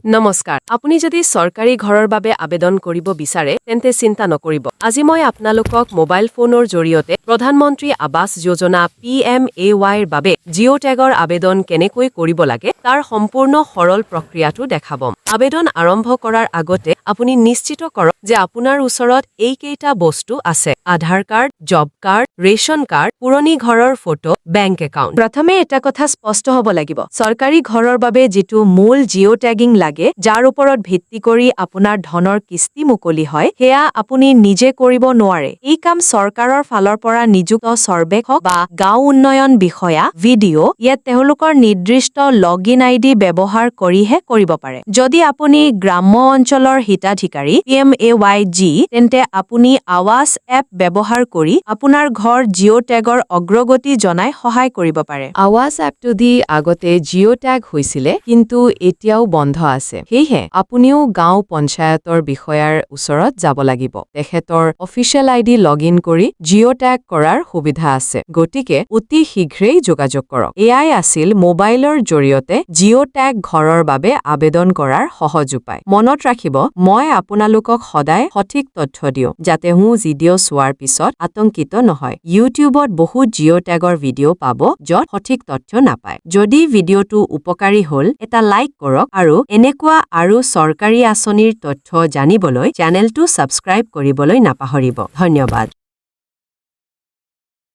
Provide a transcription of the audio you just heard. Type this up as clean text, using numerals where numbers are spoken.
নমস্কাৰ আপুনি যদি চৰকাৰী ঘৰৰ বাবে আবেদন কৰিব বিচাৰে তেন্তে চিন্তা নকৰিব আজি মই আপোনালোকক মোবাইল ফোনৰ জৰিয়তে প্ৰধানমন্ত্ৰী আৱাস যোজনা PMAY ৰ বাবে জিঅ'টেগৰ আবেদন কেনেকৈ কৰিব লাগে তাৰ সম্পূৰ্ণ সৰল প্ৰক্ৰিয়াটো দেখাব আবেদন আৰম্ভ কৰাৰ আগতে আপুনি নিশ্চিত কৰক যে আপোনাৰ ওচৰত এইকেইটা বস্তু আছে Aadhaar card job card ration card পুৰণি ঘৰৰ ফটো বেংক একাউণ্ট প্ৰথমে এটা কথা স্পষ্ট হ'ব লাগিব চৰকাৰী ঘৰৰ বাবে যেটো মূল জিঅ'টেগিং লাগে যাৰ ওপৰত ভিত্তি কৰি আপোনাৰ ধনৰ কিস্তি মুকলি হয় হেয়া আপুনি নিজে কৰিব নোৱাৰে এই কাম চৰকাৰৰ ফালৰ পৰা নিযুক্ত সৰ্বেক্ষক বা গাঁও উন্নয়ন বিষয়া ভিডিঅ ইয়াত তেওঁলোকৰ নিৰ্দিষ্ট লগইন আইডি ব্যৱহাৰ কৰিহে কৰিব পাৰে যদি আপুনি গ্ৰাম্য অঞ্চলৰ হিতাধিকাৰী PMAYG তেন্তে আপুনি আৱাস এপ ব্যৱহাৰ কৰি আপোনাৰ ঘৰ জিঅ'টেগৰ অগ্ৰগতি জনাই সহায় কৰিব পাৰে আৱাস এপটো দি আগতে জিঅ'টেগ হৈছিলে কিন্তু এতিয়াও বন্ধ আছে সেয়ে আপুনিও গাঁও পঞ্চায়তৰ বিষয়াৰ ওচৰত যাব লাগিব তেখেতৰ অফিচিয়েল আইডি লগইন কৰি জিঅ'টেগ কৰাৰ সুবিধা আছে গতিকে অতি শীঘ্ৰেই যোগাযোগ কৰক এয়াই আছিল মোবাইলৰ জৰিয়তে জিঅ'টেগ ঘৰৰ বাবে আবেদন কৰাৰ সহজ উপায় মনত ৰাখিব মই আপোনালোকক সদায় সঠিক তথ্য দিওঁ যাতে ভিডিঅ' চোৱাৰ পিছত আতংকিত নহয় ইউটিউবত বহুত জিঅ'টেগৰ ভিডিঅ' পাব য'ত সঠিক তথ্য নাপায় যদি ভিডিঅ'টো উপকাৰী হ'ল এটা লাইক কৰক আৰু এনেকুৱা আৰু চৰকাৰী আঁচনিৰ তথ্য জানিবলৈ চেনেলটো সাবস্ক্ৰাইব কৰিবলৈ নাপাহৰিব ধন্যবাদ